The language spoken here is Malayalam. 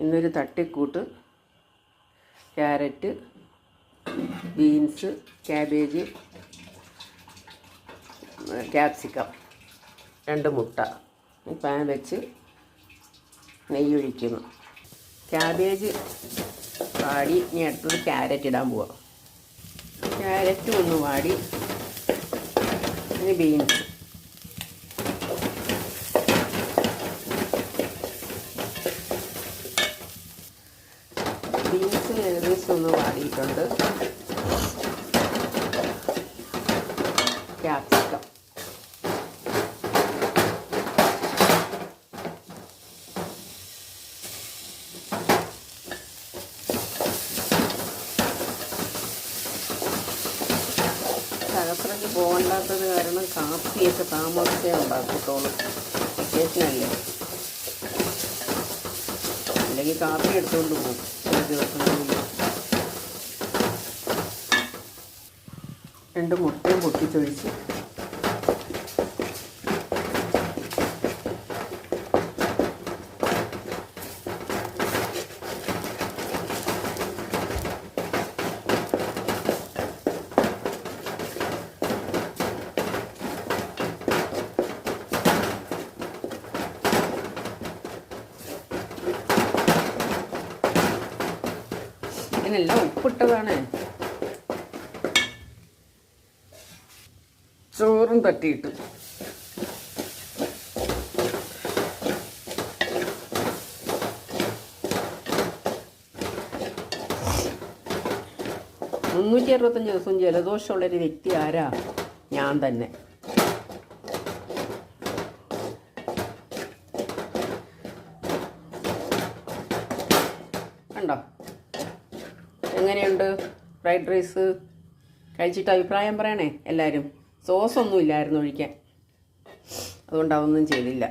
ഇന്നൊരു തട്ടിക്കൂട്ട് ക്യാരറ്റ്, ബീൻസ്, ക്യാബേജ്, ക്യാപ്സിക്കം, 2 മുട്ട പാൻ വെച്ച് നെയ്യ് ഒഴിക്കുന്നു. ക്യാബേജ് വാടി ഇനി അടുത്തത് ക്യാരറ്റ് ഇടാൻ പോവാം. ക്യാരറ്റ് ഒന്ന് വാടി ഇനി ബീൻസ്. ബീൻസ് ഏകദേശം ഒന്ന് വാടിയിട്ടുണ്ട്. ക്യാപ്സിക്കം, സഹസ്രയ്ക്ക് പോകണ്ടാത്തത് കാരണം കാപ്പിയൊക്കെ താമസിച്ചേ ഉണ്ടാക്കത്തോളൂ. വെക്കേഷനല്ലേ, അല്ലെങ്കിൽ കാപ്പി എടുത്തുകൊണ്ട് പോകും ഒരു ദിവസങ്ങളിൽ. 2 മുട്ടയും പൊട്ടിച്ചൊഴിച്ച് ഇതിനെല്ലാം ഉപ്പിട്ടതാണ്. ചോറും തട്ടിയിട്ട് ദിവസവും ജലദോഷമുള്ളൊരു വ്യക്തി ആരാ? ഞാൻ തന്നെ. കണ്ടോ എങ്ങനെയുണ്ട് ഫ്രൈഡ് റൈസ്? കഴിച്ചിട്ട് അഭിപ്രായം പറയണേ എല്ലാവരും. സോസൊന്നും ഇല്ലായിരുന്നു ഒഴിക്കാൻ, അതുകൊണ്ട് അതൊന്നും ചെയ്തില്ല.